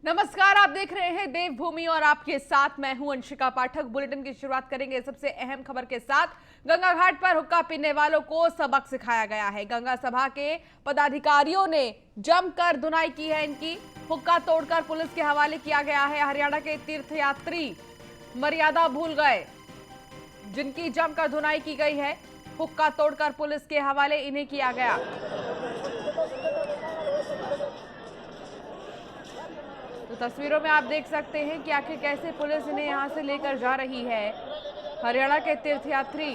नमस्कार, आप देख रहे हैं देवभूमि और आपके साथ मैं हूं अंशिका पाठक। बुलेटिन की शुरुआत करेंगे सबसे अहम खबर के साथ। गंगा घाट पर हुक्का पीने वालों को सबक सिखाया गया है। गंगा सभा के पदाधिकारियों ने जमकर धुनाई की है। इनकी हुक्का तोड़कर पुलिस के हवाले किया गया है। हरियाणा के तीर्थयात्री मर्यादा भूल गए, जिनकी जमकर धुनाई की गई है। हुक्का तोड़कर पुलिस के हवाले इन्हें किया गया। तो तस्वीरों में आप देख सकते हैं कि आखिर कैसे पुलिस इन्हें यहां से लेकर जा रही है। हरियाणा के तीर्थयात्री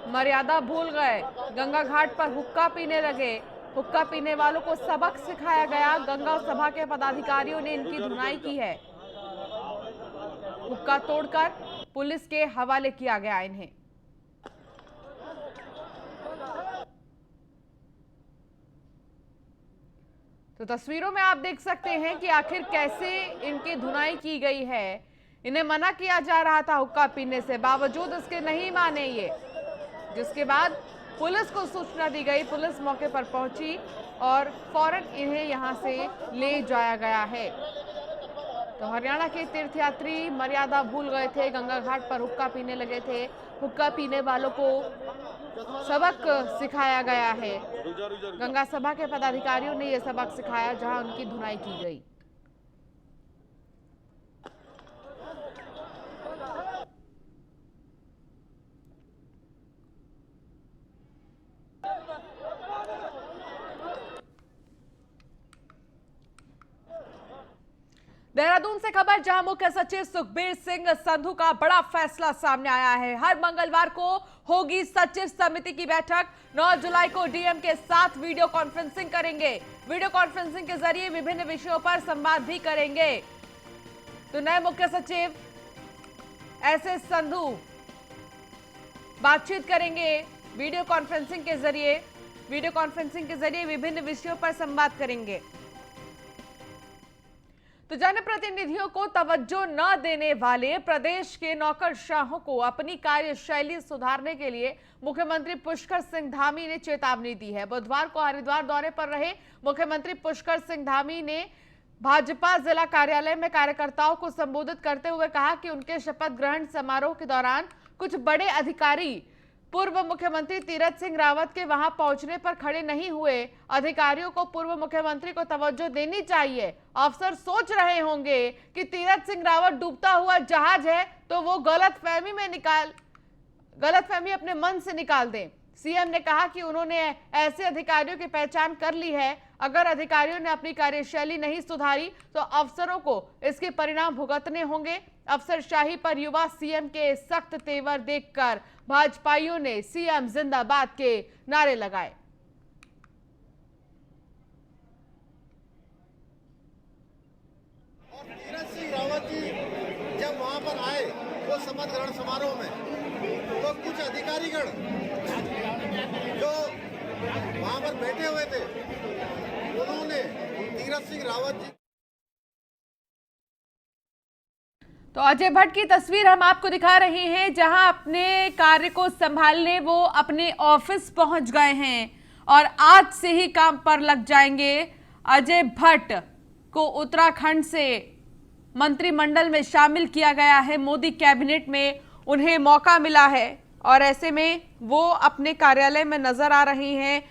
मर्यादा भूल गए, गंगा घाट पर हुक्का पीने लगे। हुक्का पीने वालों को सबक सिखाया गया। गंगा सभा के पदाधिकारियों ने इनकी धुनाई की है। हुक्का तोड़कर पुलिस के हवाले किया गया इन्हें। तो तस्वीरों में आप देख सकते हैं कि आखिर कैसे इनकी धुनाई की गई है। इन्हें मना किया जा रहा था हुक्का पीने से, बावजूद इसके नहीं माने ये, जिसके बाद पुलिस को सूचना दी गई। पुलिस मौके पर पहुंची और फौरन इन्हें यहां से ले जाया गया है। तो हरियाणा के तीर्थयात्री मर्यादा भूल गए थे, गंगा घाट पर हुक्का पीने लगे थे। हुक्का पीने वालों को सबक सिखाया गया है। गंगा सभा के पदाधिकारियों ने यह सबक सिखाया, जहां उनकी धुनाई की गई। देहरादून से खबर, जहां मुख्य सचिव सुखबीर सिंह संधू का बड़ा फैसला सामने आया है। हर मंगलवार को होगी सचिव समिति की बैठक। 9 जुलाई को डीएम के साथ वीडियो कॉन्फ्रेंसिंग करेंगे। वीडियो कॉन्फ्रेंसिंग के जरिए विभिन्न विषयों पर संवाद भी करेंगे। तो नए मुख्य सचिव ऐसे संधू बातचीत करेंगे वीडियो कॉन्फ्रेंसिंग के जरिए। वीडियो कॉन्फ्रेंसिंग के जरिए विभिन्न विषयों पर संवाद करेंगे। तो जनप्रतिनिधियों को तवज्जो न देने वाले प्रदेश के नौकरशाहों को अपनी कार्यशैली सुधारने के लिए मुख्यमंत्री पुष्कर सिंह धामी ने चेतावनी दी है। बुधवार को हरिद्वार दौरे पर रहे मुख्यमंत्री पुष्कर सिंह धामी ने भाजपा जिला कार्यालय में कार्यकर्ताओं को संबोधित करते हुए कहा कि उनके शपथ ग्रहण समारोह के दौरान कुछ बड़े अधिकारी पूर्व मुख्यमंत्री तीरथ सिंह रावत के वहां पहुंचने पर खड़े नहीं हुए। अधिकारियों को पूर्व मुख्यमंत्री को तवज्जो देनी चाहिए। अफसर सोच रहे होंगे कि तीरथ सिंह रावत डूबता हुआ जहाज है, तो वो गलतफहमी अपने मन से निकाल दें। सीएम ने कहा कि उन्होंने ऐसे अधिकारियों की पहचान कर ली है। अगर अधिकारियों ने अपनी कार्यशैली नहीं सुधारी तो अफसरों को इसके परिणाम भुगतने होंगे। अफसरशाही पर युवा सीएम के सख्त तेवर देखकर भाजपाइयों ने सीएम जिंदाबाद के नारे लगाए। और तीरथ सिंह रावत जी जब वहां पर आए वो शपथ ग्रहण समारोह में, तो कुछ अधिकारीगण जो वहां पर बैठे हुए थे, उन्होंने तीरथ सिंह रावत जी। तो अजय भट्ट की तस्वीर हम आपको दिखा रहे हैं, जहां अपने कार्य को संभालने वो अपने ऑफिस पहुंच गए हैं और आज से ही काम पर लग जाएंगे। अजय भट्ट को उत्तराखंड से मंत्रिमंडल में शामिल किया गया है। मोदी कैबिनेट में उन्हें मौका मिला है और ऐसे में वो अपने कार्यालय में नजर आ रही हैं।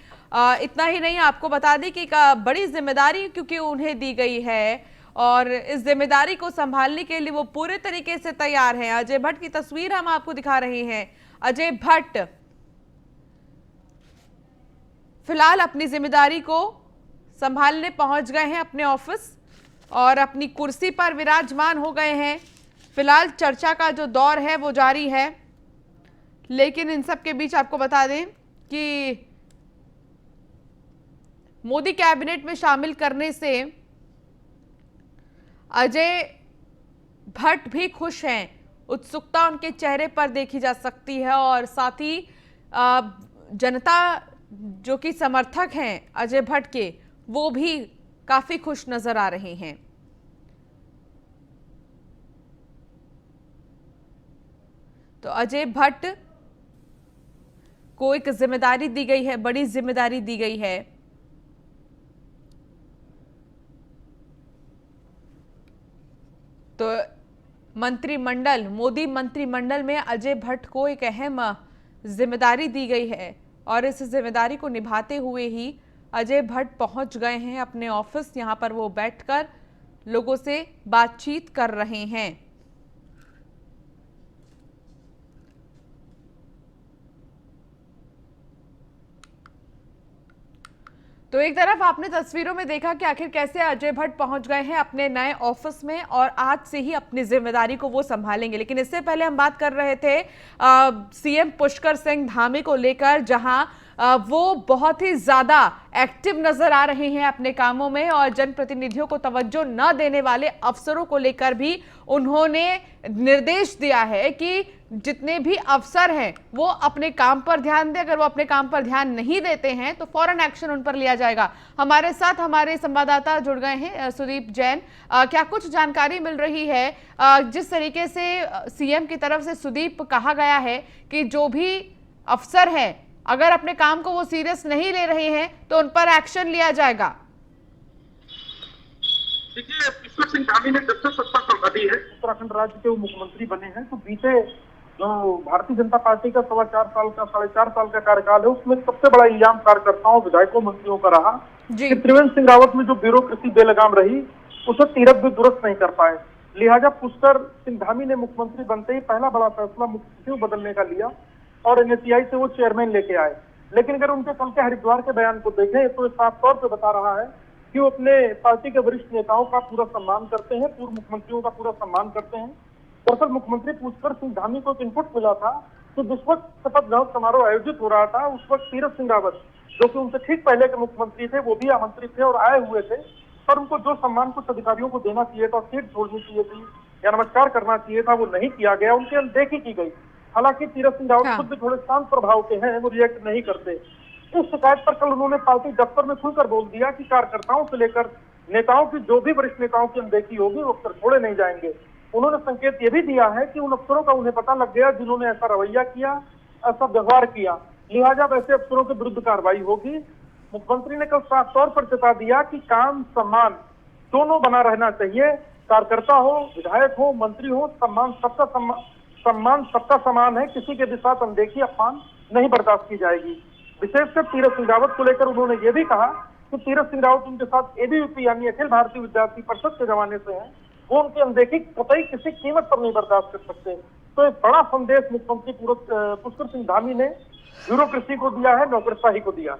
इतना ही नहीं, आपको बता दें कि बड़ी जिम्मेदारी क्योंकि उन्हें दी गई है और इस जिम्मेदारी को संभालने के लिए वो पूरे तरीके से तैयार हैं। अजय भट्ट की तस्वीर हम आपको दिखा रहे हैं। अजय भट्ट फिलहाल अपनी जिम्मेदारी को संभालने पहुंच गए हैं अपने ऑफिस और अपनी कुर्सी पर विराजमान हो गए हैं। फिलहाल चर्चा का जो दौर है वो जारी है, लेकिन इन सब के बीच आपको बता दें कि मोदी कैबिनेट में शामिल करने से अजय भट्ट भी खुश हैं। उत्सुकता उनके चेहरे पर देखी जा सकती है और साथ ही जनता जो कि समर्थक हैं अजय भट्ट के, वो भी काफी खुश नजर आ रहे हैं। तो अजय भट्ट को एक जिम्मेदारी दी गई है, बड़ी जिम्मेदारी दी गई है। तो मंत्रिमंडल, मोदी मंत्रिमंडल में अजय भट्ट को एक अहम जिम्मेदारी दी गई है और इस जिम्मेदारी को निभाते हुए ही अजय भट्ट पहुंच गए हैं अपने ऑफिस। यहां पर वो बैठकर लोगों से बातचीत कर रहे हैं। तो एक तरफ आपने तस्वीरों में देखा कि आखिर कैसे अजय भट्ट पहुंच गए हैं अपने नए ऑफिस में और आज से ही अपनी जिम्मेदारी को वो संभालेंगे। लेकिन इससे पहले हम बात कर रहे थे सीएम पुष्कर सिंह धामी को लेकर, जहां वो बहुत ही ज्यादा एक्टिव नजर आ रहे हैं अपने कामों में और जनप्रतिनिधियों को तवज्जो न देने वाले अफसरों को लेकर भी उन्होंने निर्देश दिया है कि जितने भी अफसर हैं वो अपने काम पर ध्यान दें। अगर वो अपने काम पर ध्यान नहीं देते हैं तो फौरन एक्शन उन पर लिया जाएगा। हमारे साथ हमारे संवाददाता जुड़ गए हैं, सुदीप जैन। क्या कुछ जानकारी मिल रही है? जिस तरीके से सीएम की तरफ से सुदीप कहा गया है कि जो भी अफसर हैं अगर अपने काम को वो सीरियस नहीं ले रहे हैं तो उन पर एक्शन लिया जाएगा। देखिए, पुष्कर सिंह धामी ने जब से सत्ता संभाली है, उत्तराखंड राज्य के वो मुख्यमंत्री बने हैं, तो बीते जो भारतीय जनता पार्टी का 4.5 साल का कार्यकाल है, उसमें सबसे बड़ा इल्जाम कार्यकर्ताओं, विधायकों, मंत्रियों का रहा कि त्रिवेंद्र सिंह रावत में जो ब्यूरोक्रेसी बेलगाम रही उसे तीरथ भी दुरुस्त नहीं कर पाए। लिहाजा पुष्कर सिंह धामी ने मुख्यमंत्री बनते ही पहला बड़ा फैसला मुख्य सचिव बदलने का लिया और एनएसईआई से वो चेयरमैन लेके आए। लेकिन अगर उनके कल के हरिद्वार के बयान को देखें तो साफ तौर पर बता रहा है कि वो अपने पार्टी के वरिष्ठ नेताओं का पूरा सम्मान करते हैं, पूर्व मुख्यमंत्रियों का पूरा सम्मान करते हैं। दरअसल मुख्यमंत्री पुष्कर सिंह धामी को एक इनपुट मिला था कि जिस वक्त शपथ ग्रहण समारोह आयोजित हो रहा था उस वक्त तीरथ सिंह रावत, जो कि उनसे ठीक पहले के मुख्यमंत्री थे, वो भी आमंत्रित थे और आए हुए थे, पर उनको जो सम्मान कुछ अधिकारियों को देना चाहिए था, सीट छोड़नी चाहिए थी या नमस्कार करना चाहिए था, वो नहीं किया गया, उनकी अनदेखी की गई। हालांकि तीरथ सिंह रावत खुद भी थोड़े शांत प्रभाव के हैं, वो रिएक्ट नहीं करते। इस शिकायत पर कल उन्होंने पार्टी दफ्तर में खुलकर बोल दिया कि कार्यकर्ताओं से लेकर नेताओं की, जो भी वरिष्ठ नेताओं की अनदेखी होगी वो अफसर छोड़े नहीं जाएंगे। उन्होंने संकेत ये भी दिया है कि उन अफसरों का उन्हें पता लग गया जिन्होंने ऐसा रवैया किया, ऐसा व्यवहार किया, लिहाजा वैसे अफसरों के विरुद्ध कार्रवाई होगी। मुख्यमंत्री ने कल साफ तौर पर चेता दिया कि काम सम्मान दोनों बना रहना चाहिए, कार्यकर्ता हो, विधायक हो, मंत्री हो, सम्मान सबका समान है, किसी के भी साथ अनदेखी, अपमान नहीं बर्दाश्त की जाएगी। विशेषकर तीरथ सिंह रावत को लेकर उन्होंने ये भी कहा कि तीरथ सिंह रावत उनके साथ एबीवीपी यानी अखिल भारतीय विद्यार्थी परिषद के जमाने से हैं, वो उनकी अनदेखी कतई किसी कीमत पर नहीं बर्दाश्त कर सकते। तो एक बड़ा संदेश मुख्यमंत्री पुष्कर सिंह धामी ने ब्यूरोक्रेसी को दिया है, नौकरशाही को दिया।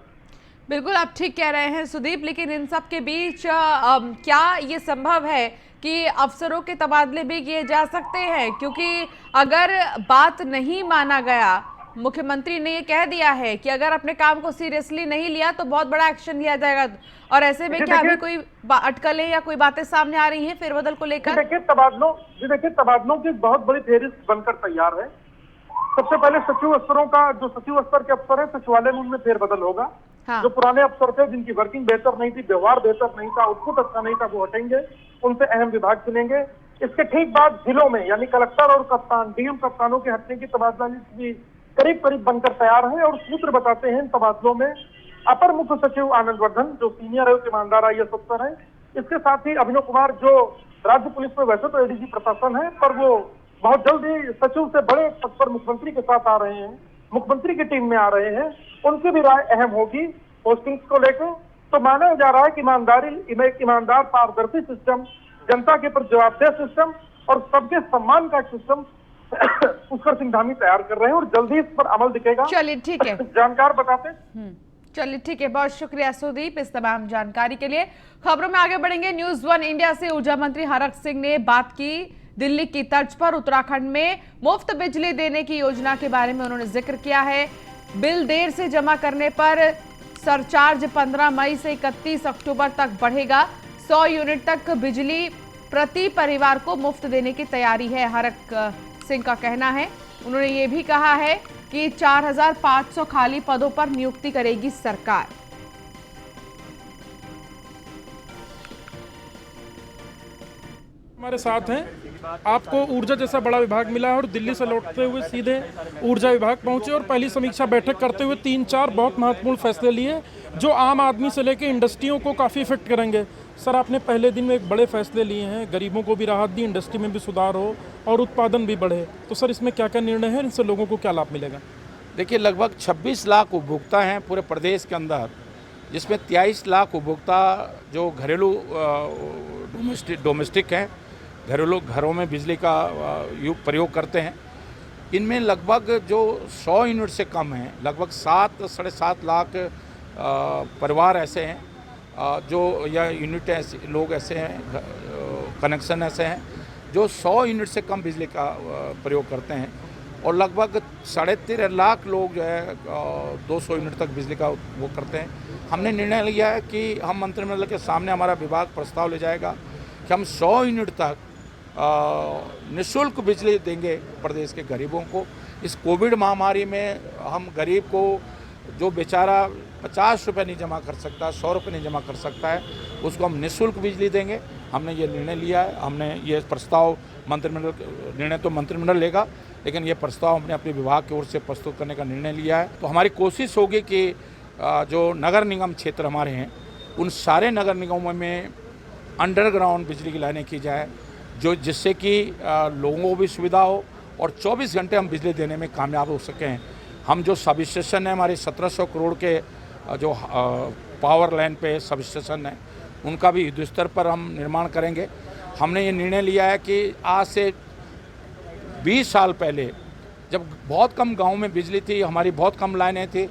बिल्कुल, आप ठीक कह रहे हैं सुदीप, लेकिन इन सब के बीच क्या ये संभव है कि अफसरों के तबादले भी किए जा सकते हैं? क्योंकि अगर बात नहीं माना गया, मुख्यमंत्री ने ये कह दिया है कि अगर अपने काम को सीरियसली नहीं लिया तो बहुत बड़ा एक्शन लिया जाएगा, और ऐसे में क्या अभी कोई अटकलें या कोई बातें सामने आ रही हैं फेरबदल को लेकर? देखिए, तबादलों की बहुत बड़ी फेहरिस्त बनकर तैयार है। सबसे पहले सचिव अफसरों का, जो सचिव स्तर के अफसर है, सचिवालय में उनमें फेरबदल होगा। हाँ। जो पुराने अफसर थे, जिनकी वर्किंग बेहतर नहीं थी, व्यवहार बेहतर नहीं था, आउटपुट अच्छा नहीं था, वो हटेंगे, उनसे अहम विभाग चुनेंगे। इसके ठीक बाद जिलों में यानी कलेक्टर और कप्तान, डीएम कप्तानों के हटने की तबादला लिस्ट भी करीब करीब बनकर तैयार है और सूत्र बताते हैं इन तबादलों में अपर मुख्य सचिव आनंद वर्धन, जो सीनियर है, ईमानदार आईएएस अफसर है, इसके साथ ही अभिनव कुमार, जो राज्य पुलिस में वैसे तो एडीजी प्रशासन है, पर वो बहुत जल्द ही सचिव से बड़े पद पर मुख्यमंत्री के साथ आ रहे हैं, मुख्यमंत्री की टीम में आ रहे हैं, उनकी भी राय अहम होगी पोस्टिंग्स को लेकर। तो माना जा रहा है कि ईमानदार पारदर्शी सिस्टम, जनता के प्रति जवाबदेह सिस्टम और सबके सम्मान का सिस्टम पुष्कर सिंह धामी तैयार कर रहे हैं और जल्दी इस पर अमल दिखेगा। चलिए ठीक है, जानकार बताते। चलिए ठीक है, बहुत शुक्रिया सुदीप इस तमाम जानकारी के लिए। खबरों में आगे बढ़ेंगे। न्यूज़ 1 इंडिया से ऊर्जा मंत्री हरक सिंह ने बात की दिल्ली की तर्ज पर उत्तराखंड में मुफ्त बिजली देने की योजना के बारे में उन्होंने जिक्र किया है। बिल देर से जमा करने पर सरचार्ज 15 मई से 31 अक्टूबर तक बढ़ेगा। 100 यूनिट तक बिजली प्रति परिवार को मुफ्त देने की तैयारी है, हरक सिंह का कहना है। उन्होंने ये भी कहा है कि 4500 खाली पदों पर नियुक्ति करेगी सरकार। हमारे साथ हैं, आपको ऊर्जा जैसा बड़ा विभाग मिला है और दिल्ली से लौटते हुए सीधे ऊर्जा विभाग पहुंचे और पहली समीक्षा बैठक करते हुए 3-4 बहुत महत्वपूर्ण फैसले लिए जो आम आदमी से लेकर इंडस्ट्रियों को काफ़ी इफेक्ट करेंगे। सर आपने पहले दिन में एक बड़े फैसले लिए हैं, गरीबों को भी राहत दी, इंडस्ट्री में भी सुधार हो और उत्पादन भी बढ़े, तो सर इसमें क्या क्या निर्णय है, इनसे लोगों को क्या लाभ मिलेगा? देखिए, लगभग 26 लाख उपभोक्ता हैं पूरे प्रदेश के अंदर, जिसमें 23 लाख उपभोक्ता जो घरेलू डोमेस्टिक हैं, घरेलू घरों में बिजली का प्रयोग करते हैं। इनमें लगभग जो 100 यूनिट से कम हैं, लगभग 7 साढ़े 7 लाख परिवार ऐसे हैं जो या यूनिट ऐसे लोग ऐसे हैं, कनेक्शन ऐसे हैं जो 100 यूनिट से कम बिजली का प्रयोग करते हैं, और लगभग 13.5 लाख लोग जो है 200 यूनिट तक बिजली का वो करते हैं। हमने निर्णय लिया है कि हम मंत्रिमंडल के सामने हमारा विभाग प्रस्ताव ले जाएगा कि हम 100 यूनिट तक निःशुल्क बिजली देंगे प्रदेश के गरीबों को। इस कोविड महामारी में हम गरीब को, जो बेचारा 50 रुपये नहीं जमा कर सकता, 100 रुपये नहीं जमा कर सकता है, उसको हम निःशुल्क बिजली देंगे। हमने ये निर्णय लिया है। हमने ये प्रस्ताव मंत्रिमंडल, निर्णय तो मंत्रिमंडल लेगा, लेकिन ये प्रस्ताव हमने अपने विभाग की ओर से प्रस्तुत करने का निर्णय लिया है। तो हमारी कोशिश होगी कि जो नगर निगम क्षेत्र हमारे हैं, उन सारे नगर निगमों में अंडरग्राउंड बिजली की लाइनें की जाए, जो जिससे कि लोगों को भी सुविधा हो और 24 घंटे हम बिजली देने में कामयाब हो सकें। हम जो सब स्टेशन है, हमारे 1700 करोड़ के जो पावर लाइन पे सब स्टेशन है, उनका भी युद्ध स्तर पर हम निर्माण करेंगे। हमने ये निर्णय लिया है कि आज से 20 साल पहले जब बहुत कम गाँव में बिजली थी, हमारी बहुत कम लाइनें थी,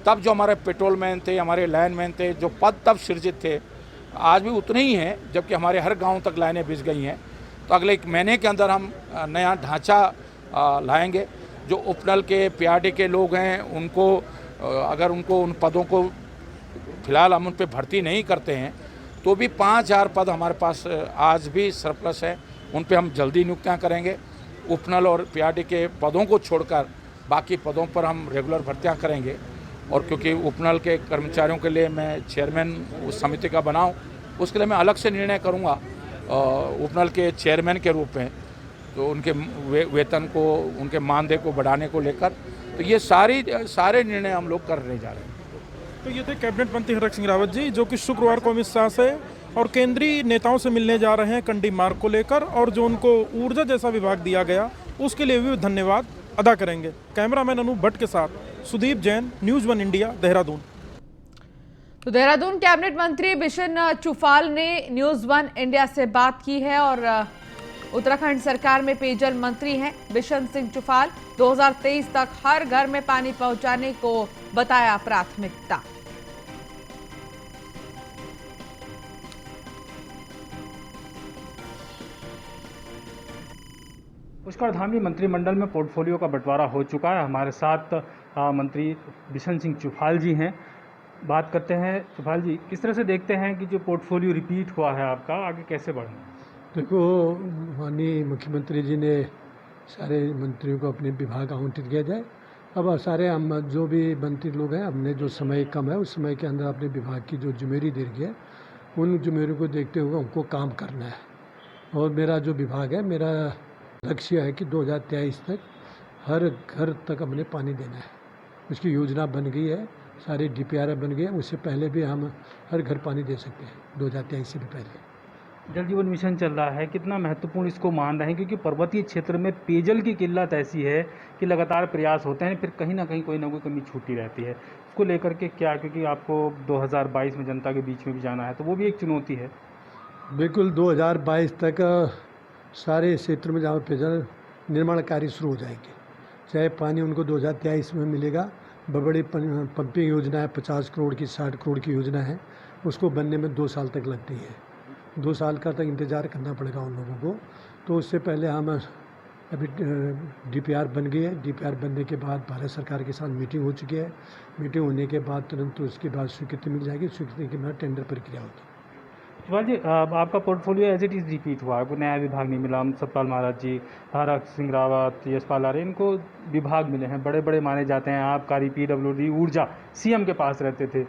तब जो हमारे पेट्रोलमैन थे, हमारे लाइनमैन थे, जो पद तब सृजित थे, आज भी उतने ही हैं, जबकि हमारे हर गांव तक लाइनें बिछ गई हैं। तो अगले 1 महीने के अंदर हम नया ढांचा लाएंगे। जो उपनल के पीआरडी के लोग हैं, उनको अगर उनको उन पदों को फिलहाल हम उन पर भर्ती नहीं करते हैं, तो भी 5000 पद हमारे पास आज भी सरप्लस है, उन पे हम जल्दी नियुक्तियाँ करेंगे। उपनल और पीआरडी के पदों को छोड़कर बाकी पदों पर हम रेगुलर भर्तियाँ करेंगे। और क्योंकि उपनल के कर्मचारियों के लिए मैं चेयरमैन उस समिति का बनाऊं, उसके लिए मैं अलग से निर्णय करूंगा उपनल के चेयरमैन के रूप में, तो उनके वेतन को, उनके मानदेय को बढ़ाने को लेकर। तो ये सारे निर्णय हम लोग करने जा रहे हैं। तो ये थे कैबिनेट मंत्री हरक सिंह रावत जी, जो कि शुक्रवार को अमित शाह से और केंद्रीय नेताओं से मिलने जा रहे हैं कंडी मार्ग को लेकर, और जो उनको ऊर्जा जैसा विभाग दिया गया उसके लिए भी धन्यवाद अदा करेंगे। कैमरामैन अनूप भट्ट के साथ सुदीप जैन, न्यूज़ 1 इंडिया, देहरादून। तो देहरादून कैबिनेट मंत्री बिशन चुफाल ने न्यूज़ 1 इंडिया से बात की है, और उत्तराखंड सरकार में पेयजल मंत्री हैं बिशन सिंह चुफाल। 2023 तक हर घर में पानी पहुंचाने को बताया प्राथमिकता। पुष्कर धामी मंत्रिमंडल में पोर्टफोलियो का बंटवारा हो चुका है। हमारे साथ मंत्री बिशन सिंह चुफाल जी हैं। बात करते हैं चुफाल जी, किस तरह से देखते हैं कि जो पोर्टफोलियो रिपीट हुआ है आपका, आगे कैसे बढ़ें? देखो, माननीय मुख्यमंत्री जी ने सारे मंत्रियों को अपने विभाग आवंटित किया जाए। अब सारे हम जो भी मंत्री लोग हैं, हमने जो समय कम है उस समय के अंदर अपने विभाग की जो जिम्मेदारी दे रही है, उन जिम्मेदारियों को देखते हुए हमको काम करना है। और मेरा जो विभाग है, मेरा लक्ष्य है कि 2023 तक हर घर तक हमने पानी देना है। उसकी योजना बन गई है, सारे DPR बन गए। उससे पहले भी हम हर घर पानी दे सकते हैं, 2023 से भी पहले। जल जीवन मिशन चल रहा है, कितना महत्वपूर्ण इसको मान रहे हैं? क्योंकि पर्वतीय क्षेत्र में पेयजल की किल्लत ऐसी है कि लगातार प्रयास होते हैं, फिर कहीं ना कहीं कोई ना कोई कमी छूटी रहती है। उसको लेकर के क्या, क्योंकि आपको 2022 में जनता के बीच में भी जाना है, तो वो भी एक चुनौती है। बिल्कुल, 2022 तक सारे क्षेत्र में जहाँ पेयजल निर्माण कार्य शुरू हो जाएंगे। चाहे पानी उनको 2023 में मिलेगा। बड़ी पंपिंग योजना है, 50 करोड़ की, 60 करोड़ की योजना है, उसको बनने में 2 साल तक लगती है। 2 साल का तक इंतज़ार करना पड़ेगा उन लोगों को। तो उससे पहले हम अभी DPR बन गई है। DPR बनने के बाद भारत सरकार के साथ मीटिंग हो चुकी है। मीटिंग होने के बाद तुरंत उसके बाद स्वीकृति मिल जाएगी। स्वीकृति के बाद टेंडर प्रक्रिया होगी। चुफाल जी, आपका portfolio as it is repeat हुआ है, कोई नया विभाग नहीं मिला। सतपाल महाराज जी, हरक सिंह रावत, यशपाल आर्य, इनको विभाग मिले हैं, बड़े बड़े माने जाते हैं। आप कार्य PWD ऊर्जा CM के पास रहते थे,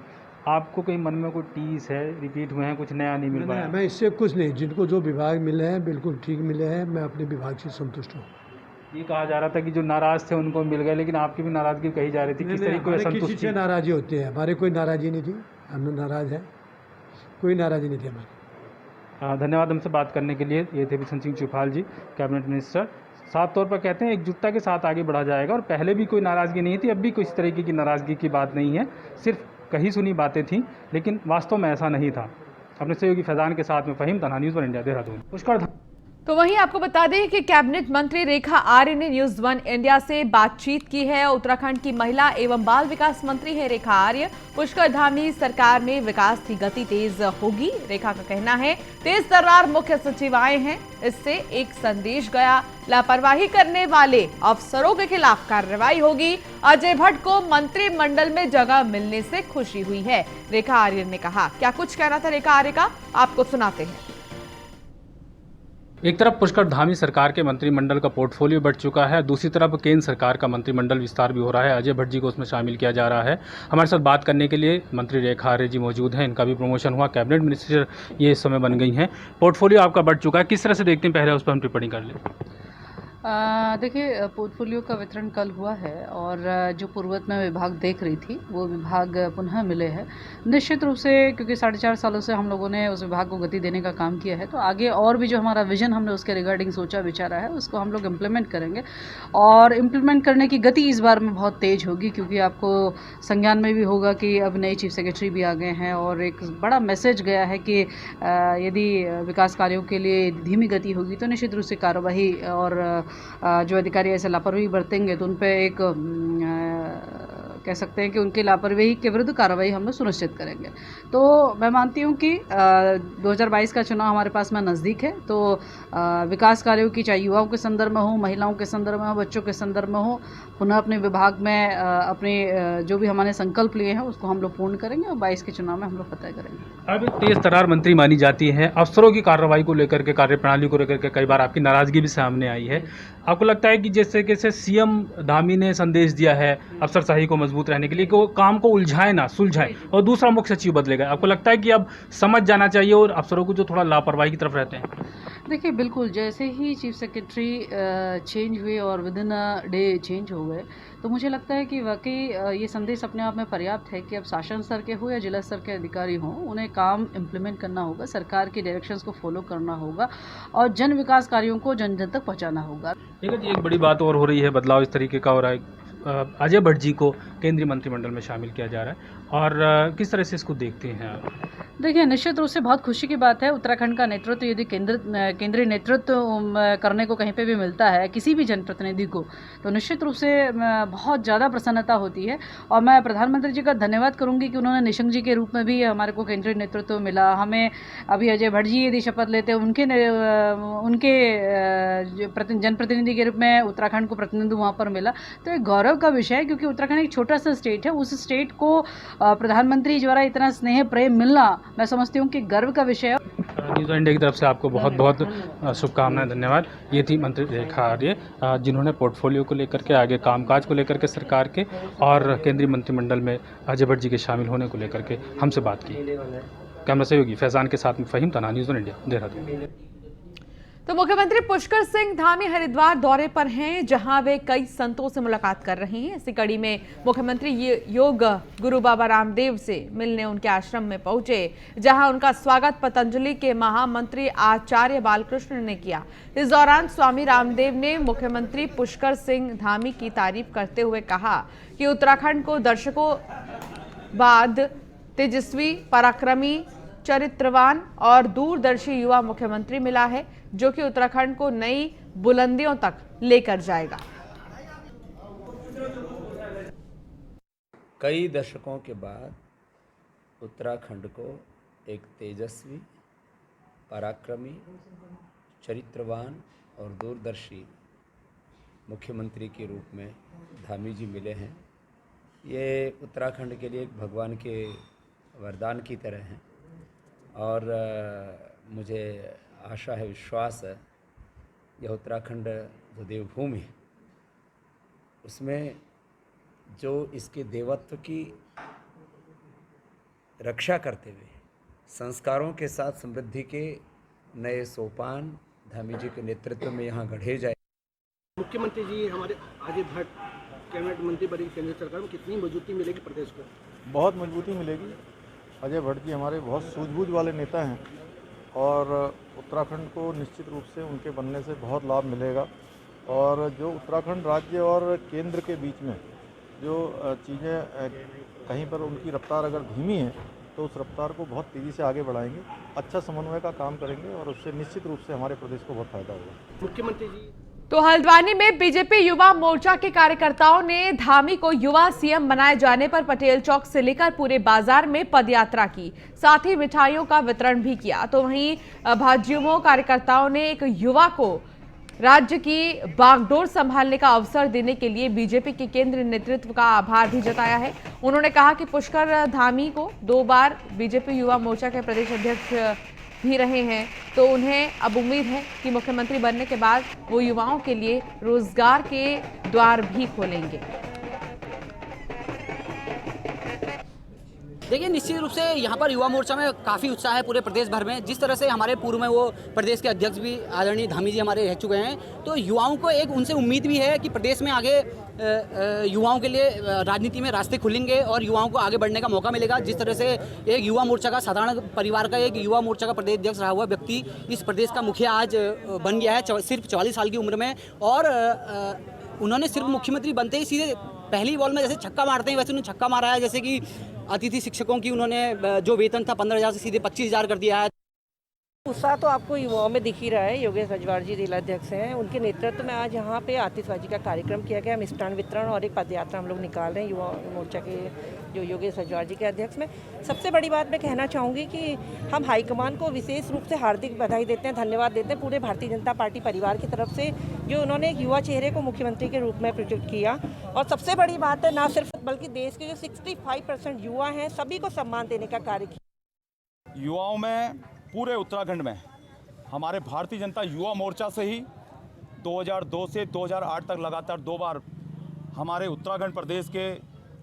आपको कहीं मन में कोई टीस है, रिपीट हुए हैं, कुछ नया नहीं मिल पाया? मैं इससे कुछ नहीं, जिनको जो विभाग मिले हैं बिल्कुल ठीक मिले हैं। मैं अपने विभाग से संतुष्ट हूँ। ये कहा जा रहा था कि जो नाराज थे उनको मिल गए, लेकिन आपकी भी नाराजगी कही जा रही थी। किस तरीके से किसी से नाराज़ी होती है? हमारे कोई नाराज़ी नहीं थी, हम नाराज़ हैं, कोई नाराज़ी नहीं थी हमारी। धन्यवाद हमसे बात करने के लिए। ये थे बिशन सिंह चुफाल जी, कैबिनेट मिनिस्टर। साफ तौर पर कहते हैं एकजुटता के साथ आगे बढ़ा जाएगा, और पहले भी कोई नाराज़गी नहीं थी, अब भी कोई इस तरीके की नाराज़गी की बात नहीं है, सिर्फ कही सुनी बातें थीं, लेकिन वास्तव में ऐसा नहीं था। अपने सहयोगी फैजान के साथ में फ़हीम, तन्हा न्यूज़ 1 इंडिया, देहरादून। पुष्कर। तो वहीं आपको बता दें कि कैबिनेट मंत्री रेखा आर्य ने न्यूज़ 1 इंडिया से बातचीत की है। उत्तराखंड की महिला एवं बाल विकास मंत्री है रेखा आर्य। पुष्कर धामी सरकार में विकास की गति तेज होगी। रेखा का कहना है तेज तर्रार मुख्य सचिव आए हैं, इससे एक संदेश गया, लापरवाही करने वाले अफसरों के खिलाफ कार्रवाई होगी। अजय भट्ट को मंत्रिमंडल में जगह मिलने से खुशी हुई है, रेखा आर्य ने कहा। क्या कुछ कहना था रेखा आर्य का, आपको सुनाते हैं। एक तरफ पुष्कर धामी सरकार के मंत्रिमंडल का पोर्टफोलियो बढ़ चुका है, दूसरी तरफ केंद्र सरकार का मंत्रिमंडल विस्तार भी हो रहा है। अजय भट्ट जी को उसमें शामिल किया जा रहा है। हमारे साथ बात करने के लिए मंत्री रेखा आर्य जी मौजूद हैं। इनका भी प्रमोशन हुआ, कैबिनेट मिनिस्टर ये इस समय बन गई हैं। पोर्टफोलियो आपका बढ़ चुका है, किस तरह से देखते हैं, पहले उस पर हम टिप्पणी कर लें। देखिए, पोर्टफोलियो का वितरण कल हुआ है, और जो पूर्वत में विभाग देख रही थी वो विभाग पुनः मिले हैं। निश्चित रूप से क्योंकि 4.5 सालों से हम लोगों ने उस विभाग को गति देने का काम किया है, तो आगे और भी जो हमारा विजन हमने उसके रिगार्डिंग सोचा विचारा है, उसको हम लोग इम्प्लीमेंट करेंगे। और इम्प्लीमेंट करने की गति इस बार में बहुत तेज़ होगी, क्योंकि आपको संज्ञान में भी होगा कि अब नए चीफ सेक्रेटरी भी आ गए हैं, और एक बड़ा मैसेज गया है कि यदि विकास कार्यों के लिए धीमी गति होगी तो निश्चित रूप से कार्रवाई, और जो अधिकारी ऐसे लापरवाही बरतेंगे तो उन पे एक कह सकते हैं कि उनकी लापरवाही के विरुद्ध कार्रवाई हम लोग सुनिश्चित करेंगे। तो मैं मानती हूँ कि 2022 का चुनाव हमारे पास में नज़दीक है, तो विकास कार्यों की चाहे युवाओं के संदर्भ में हो, महिलाओं के संदर्भ में हो, बच्चों के संदर्भ में हो, पुनः अपने विभाग में अपने जो भी हमारे संकल्प लिए हैं उसको हम लोग पूर्ण करेंगे, और 22 के चुनाव में हम लोग फतह करेंगे। अब तेज तर्रार मंत्री मानी जाती है, अफसरों की कार्रवाई को लेकर के, कार्यप्रणाली को लेकर के कई बार आपकी नाराज़गी भी सामने आई है। आपको लगता है कि जैसे कैसे सीएम धामी ने संदेश दिया है अफसरशाही को मजबूत रहने के लिए कि वो काम को उलझाए ना सुलझाए, और दूसरा मुख्य सचिव बदलेगा, आपको लगता है कि अब समझ जाना चाहिए और अफसरों को जो थोड़ा लापरवाही की तरफ रहते हैं? देखिए, बिल्कुल, जैसे ही चीफ सेक्रेटरी चेंज हुए और with in a day change हो गए, तो मुझे लगता है कि वाकई ये संदेश अपने आप में पर्याप्त है कि अब शासन स्तर के हो या जिला स्तर के अधिकारी हों, उन्हें काम इम्प्लीमेंट करना होगा, सरकार की डायरेक्शंस को फॉलो करना होगा, और जन विकास कार्यों को जन जन तक पहुंचाना होगा। एक बड़ी बात और हो रही है, बदलाव इस तरीके का हो रहा है, अजय भट्ट जी को केंद्रीय मंत्रिमंडल में शामिल किया जा रहा है, और किस तरह से इसको देखते हैं आप? देखिए, निश्चित रूप से बहुत खुशी की बात है। उत्तराखंड का नेतृत्व यदि केंद्रीय नेतृत्व करने को कहीं पे भी मिलता है किसी भी जनप्रतिनिधि को, तो निश्चित रूप से बहुत ज़्यादा प्रसन्नता होती है। और मैं प्रधानमंत्री जी का धन्यवाद करूंगी कि उन्होंने निशंक जी के रूप में भी हमारे को केंद्रीय नेतृत्व मिला। हमें अभी अजय भट्ट जी यदि शपथ लेते हैं, उनके जनप्रतिनिधि के रूप में उत्तराखंड को प्रतिनिधित्व वहाँ पर मिला, तो एक गौरव का विषय है, क्योंकि उत्तराखंड एक छोटा सा स्टेट है, उस स्टेट को प्रधानमंत्री द्वारा इतना स्नेह प्रेम मिलना, मैं समझती हूँ कि गर्व का विषय है। न्यूज़ इंडिया की तरफ से आपको बहुत बहुत शुभकामनाएं, धन्यवाद। ये थी मंत्री रेखा आर्य, जिन्होंने पोर्टफोलियो को लेकर के, आगे कामकाज को लेकर के सरकार के, और केंद्रीय मंत्रिमंडल में अजय भट्ट जी के शामिल होने को लेकर के हमसे बात की। कैमरा सहयोगी फैजान के साथ में फ़हीम, तन्हा न्यूज़ इंडिया, देहरादून। तो मुख्यमंत्री पुष्कर सिंह धामी हरिद्वार दौरे पर हैं, जहां वे कई संतों से मुलाकात कर रहे हैं। इसी कड़ी में मुख्यमंत्री योग गुरु बाबा रामदेव से मिलने उनके आश्रम में पहुंचे, जहां उनका स्वागत पतंजलि के महामंत्री आचार्य बालकृष्ण ने किया। इस दौरान स्वामी रामदेव ने मुख्यमंत्री पुष्कर सिंह धामी की तारीफ करते हुए कहा कि उत्तराखंड को दशकों बाद तेजस्वी, पराक्रमी, चरित्रवान और दूरदर्शी युवा मुख्यमंत्री मिला है, जो कि उत्तराखंड को नई बुलंदियों तक लेकर जाएगा। कई दशकों के बाद उत्तराखंड को एक तेजस्वी, पराक्रमी, चरित्रवान और दूरदर्शी मुख्यमंत्री के रूप में धामी जी मिले हैं। ये उत्तराखंड के लिए एक भगवान के वरदान की तरह हैं, और मुझे आशा है, विश्वास है, यह उत्तराखंड जो देवभूमि है उसमें जो इसके देवत्व की रक्षा करते हुए संस्कारों के साथ समृद्धि के नए सोपान धामी जी के नेतृत्व में यहाँ गढ़े जाए। मुख्यमंत्री जी हमारे अजय भट्ट कैबिनेट मंत्री बने केंद्र सरकार में, कितनी मजबूती मिलेगी प्रदेश को? बहुत मजबूती मिलेगी। अजय भट्ट जी हमारे बहुत सूझबूझ वाले नेता हैं, और उत्तराखंड को निश्चित रूप से उनके बनने से बहुत लाभ मिलेगा। और जो उत्तराखंड राज्य और केंद्र के बीच में जो चीज़ें कहीं पर उनकी रफ्तार अगर धीमी है तो उस रफ्तार को बहुत तेज़ी से आगे बढ़ाएंगे, अच्छा समन्वय का काम करेंगे और उससे निश्चित रूप से हमारे प्रदेश को बहुत फायदा होगा। मुख्यमंत्री जी तो हल्द्वानी में बीजेपी युवा मोर्चा के कार्यकर्ताओं ने धामी को युवा सीएम बनाए जाने पर पटेल चौक से लेकर पूरे बाजार में पदयात्रा की, साथ ही मिठाइयों का वितरण भी किया। तो वहीं भाजयुमो कार्यकर्ताओं ने एक युवा को राज्य की बागडोर संभालने का अवसर देने के लिए बीजेपी के केंद्रीय नेतृत्व का आभार भी जताया है। उन्होंने कहा कि पुष्कर धामी को 2 बार बीजेपी युवा मोर्चा के प्रदेश अध्यक्ष भी रहे हैं, तो उन्हें अब उम्मीद है कि मुख्यमंत्री बनने के बाद वो युवाओं के लिए रोजगार के द्वार भी खोलेंगे। देखिए, निश्चित रूप से यहाँ पर युवा मोर्चा में काफ़ी उत्साह है पूरे प्रदेश भर में। जिस तरह से हमारे पूर्व में वो प्रदेश के अध्यक्ष भी आदरणीय धामी जी हमारे रह चुके हैं, तो युवाओं को एक उनसे उम्मीद भी है कि प्रदेश में आगे युवाओं के लिए राजनीति में रास्ते खुलेंगे और युवाओं को आगे बढ़ने का मौका मिलेगा। जिस तरह से एक युवा मोर्चा का साधारण परिवार का एक युवा मोर्चा का प्रदेश अध्यक्ष रहा हुआ व्यक्ति इस प्रदेश का मुखिया आज बन गया है सिर्फ 44 साल की उम्र में। और उन्होंने सिर्फ मुख्यमंत्री बनते ही सीधे पहली बॉल में जैसे छक्का मारते हैं वैसे उन्होंने छक्का मारा है। जैसे कि अतिथि शिक्षकों की उन्होंने जो वेतन था 15,000 से सीधे 25,000 कर दिया है। उत्साह तो आपको युवाओं में दिख ही रहा है। योगेश रजवाड़ जी जिलाध्यक्ष हैं, उनके नेतृत्व में आज यहाँ पे आतिशबाजी का कार्यक्रम किया गया। मिष्ठान वितरण और एक पदयात्रा हम लोग निकाल रहे हैं युवा मोर्चा के जो योगेश रजवाड़ जी के अध्यक्ष में। सबसे बड़ी बात मैं कहना चाहूँगी कि हम हाईकमान को विशेष रूप से हार्दिक बधाई देते हैं, धन्यवाद देते हैं पूरे भारतीय जनता पार्टी परिवार की तरफ से, जो उन्होंने एक युवा चेहरे को मुख्यमंत्री के रूप में प्रोजेक्ट किया। और सबसे बड़ी बात है, ना सिर्फ बल्कि देश के जो 65% युवा हैं सभी को सम्मान देने का कार्य किया। युवाओं में पूरे उत्तराखंड में हमारे भारतीय जनता युवा मोर्चा से ही 2002 से 2008 तक लगातार 2 बार हमारे उत्तराखंड प्रदेश के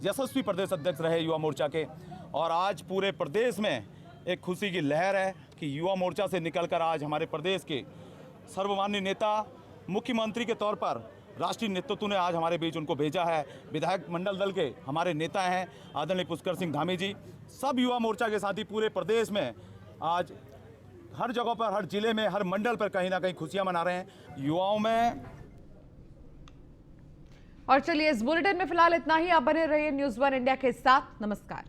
यशस्वी प्रदेश अध्यक्ष रहे युवा मोर्चा के। और आज पूरे प्रदेश में एक खुशी की लहर है कि युवा मोर्चा से निकलकर आज हमारे प्रदेश के सर्वमान्य नेता मुख्यमंत्री के तौर पर राष्ट्रीय नेतृत्व ने आज हमारे बीच उनको भेजा है। विधायक मंडल दल के हमारे नेता हैं आदरणीय पुष्कर सिंह धामी जी, सब युवा मोर्चा के साथ ही पूरे प्रदेश में आज हर जगह पर, हर जिले में, हर मंडल पर कहीं ना कहीं खुशियां मना रहे हैं युवाओं में। और चलिए, इस बुलेटिन में फिलहाल इतना ही। आप बने रहिए न्यूज़ 1 इंडिया के साथ। नमस्कार।